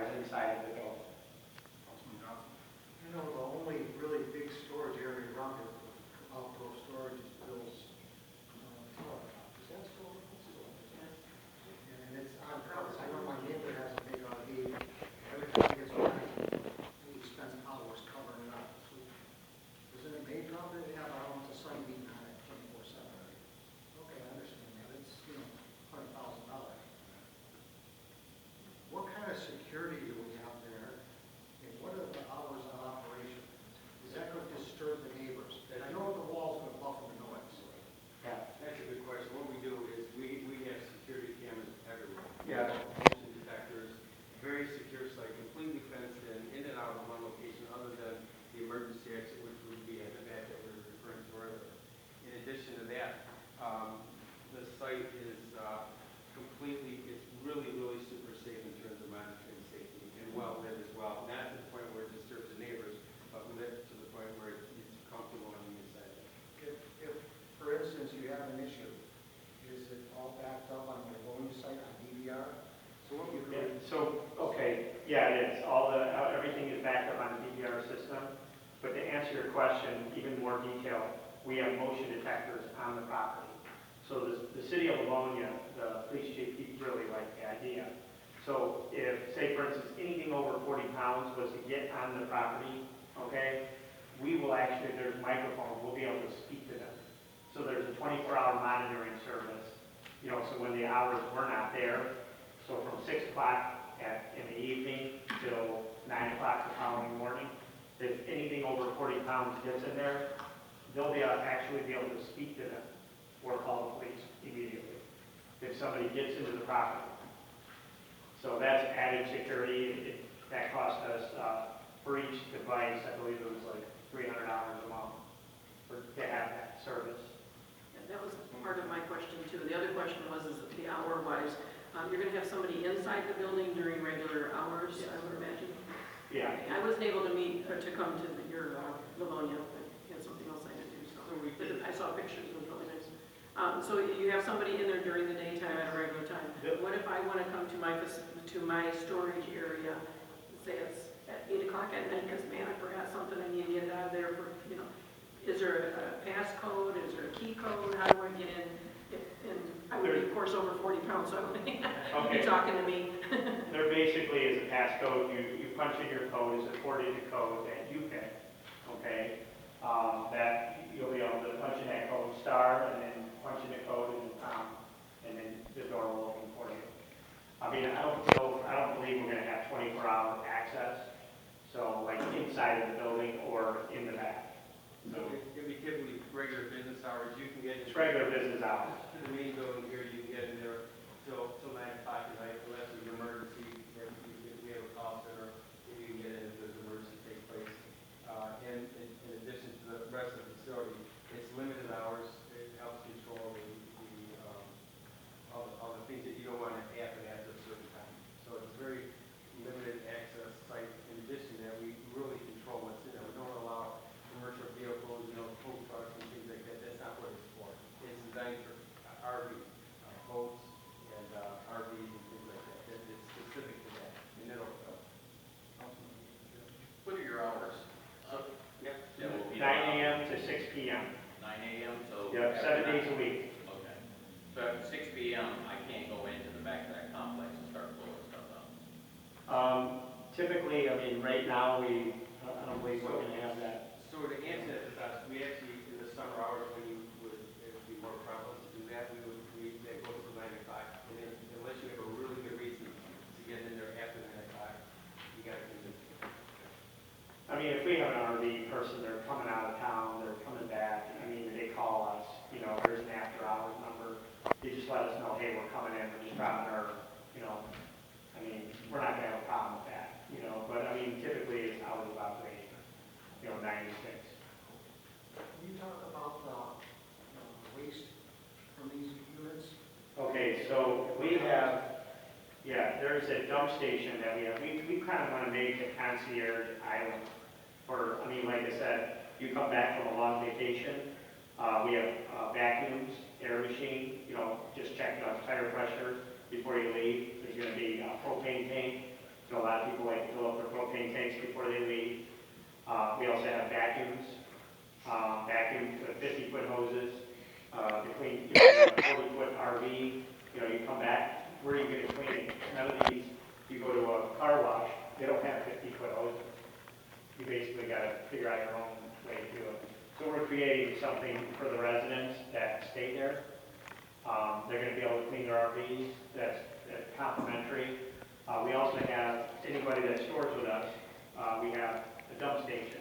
cars inside of the building. Councilman Johnson? You know, the only really big storage area around it, outdoor storage is Bill's, is that still? And it's on purpose. I know my neighbor has a big RV. Every time he gets one, he spends hours covering it up. So, isn't it made properly to have our own sunbeam on it 24/7? Okay, I understand that. It's, $100,000. What kind of security do we have there? And what are the hours of operation? Is that going to disturb the neighbors? And I know the wall's going to buffer the noise. Yeah. That's a good question. What we do is we have security cameras everywhere. Yeah. Motion detectors, very secure site, completely fenced in and out of one location other than the emergency exit, which would be at the back that we were referring to earlier. In addition to that, the site is completely, it's really, really super safe in terms of monitoring safety and well lit as well. Not to the point where it disturbs the neighbors, but lit to the point where it's comfortable on the inside. If, for instance, you have an issue, is it all backed up on the Livonia site on DVR? So what we Yeah, could, so, okay, yeah, it is. Everything is backed up on the DVR system. But to answer your question, even more detail, we have motion detectors on the property. So the city of Livonia, the police chief, he really liked the idea. So if, say for instance, anything over 40 pounds was to get on the property, okay, we will actually, there's microphones, we'll be able to speak to them. So there's a 24-hour monitoring service, so when the hours were not there, so from 6 o'clock in the evening till 9 o'clock the following morning, if anything over 40 pounds gets in there, they'll actually be able to speak to them or call the police immediately if somebody gets into the property. So that's added security. That cost us, for each device, I believe it was like $300 a month to have that service. Yeah, that was part of my question too. The other question was, is the hour-wise, you're going to have somebody inside the building during regular hours, I would imagine? Yeah. I wasn't able to meet, or to come to your Livonia, but had something else I had to do, so I saw pictures, it was really nice. So you have somebody in there during the daytime at a regular time. Yep. What if I want to come to my storage area, say it's at 8 o'clock at night, because man, I forgot something, I need to get it out of there for, is there a passcode, is there a key code, how do I get in? And I would be, of course, over 40 pounds, so I wouldn't be talking to me. There basically is a passcode. You punch in your code. It's a 4-digit code that you pick, okay? That you'll be able to punch in that code, star, and then punch in the code and then the door will open for you. I mean, I don't believe we're going to have 24-hour access, so like inside of the building or in the back. So it'd be typically regular business hours. You can get It's regular business hours. to the main building here. You can get in there till 9 o'clock at night, unless there's an emergency. Then we have a call center. You can get in if there's an emergency take place. And in addition to the rest of the facility, it's limited hours. It helps control all the things that you don't want to happen after a certain time. So it's very limited access site. In addition to that, we really control what's in there. We don't allow commercial vehicles, tow trucks and things like that. That's not what it's for. It's designed for RV, boats and RVs and things like that. It's specific to that. And it'll, What are your hours? yeah. That will be 9 a.m. to 6 p.m. 9 a.m. till? Yep, 7 days a week. Okay. So at 6 p.m., I can't go into the back of that complex and start blowing stuff up? Typically, I mean, right now, I don't believe we're going to have that. So to answer that, we actually, in the summer hours, when it would be more prevalent to do that, we go to 9 o'clock. And then unless you have a really good reason to get in there after 9 o'clock, you got to do it. I mean, if we have an RV person, they're coming out of town, they're coming back, I mean, they call us, there's an after-hours number. They just let us know, hey, we're coming in, we're just dropping our, I mean, we're not going to have a problem with that, But, I mean, typically, it's hours of operation, 9 to 6. can you talk about the waste from these units? Okay, so we have, there's a dump station that we have. We kind of want to make a concierge island for, like I said, you come back from a long vacation, we have vacuums, air machine, just checking out tire pressure before you leave. There's going to be a propane tank You know, a lot of people like to fill up their propane tanks before they leave. We also have vacuums, vacuum 50-foot hoses, between, you know, a 40-foot RV, you know, you come back, where are you gonna clean it? None of these, you go to a car wash, they don't have 50-foot hoses. You basically gotta figure out your own way to do it. So we're creating something for the residents that stay there. They're gonna be able to clean their RVs, that's complimentary. We also have, anybody that stores with us, we have a dump station.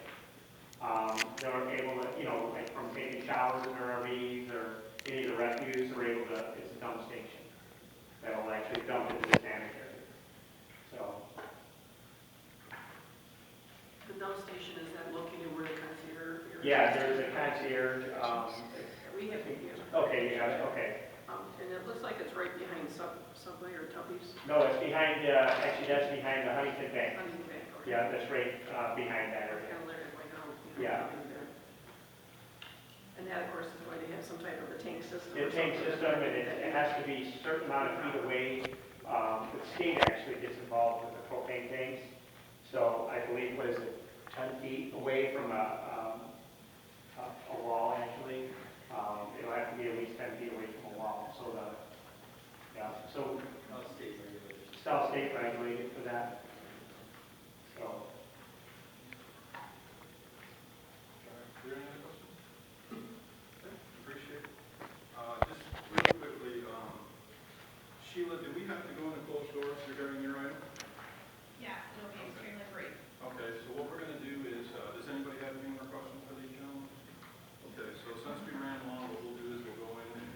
They're able to, you know, like from taking showers in their RVs or any of the refuse, they're able to, it's a dump station that'll actually dump into the sanitary. So, The dump station, is that located where the concierge? yeah, there's a concierge, We have it here. okay, you got it, okay. And it looks like it's right behind Subway or Tubby's. No, it's behind, actually, that's behind the Huntington Bank. Huntington Bank, okay. Yeah, that's right, behind that area. Kind of there, like, Yeah. And that, of course, is why they have some type of a tank system. The or tank something. system, and it has to be a certain amount of feet away. The state actually gets involved with the propane tanks. So I believe, what is it, 10 feet away from a wall, actually. It'll have to be at least 10 feet away from a wall, so so State regulations. state regulated for that. So, Are there any other questions? Appreciate it. Just really quickly, Sheila, do we have to go into closed doors regarding your item? Yeah, it'll be extremely brief. Okay, so what we're gonna do is, does anybody have any more questions for these gentlemen? Okay, so since we ran long, what we'll do is we'll go in and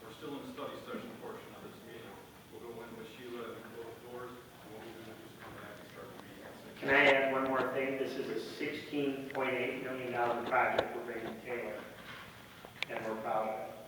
we're still in the study session portion of this meeting. We'll go in with Sheila and close doors, and what we'll do is just come back and start the meeting at 6. can I add one more thing? This is a $16.8 million project we're bringing to Taylor, and we're proud of it.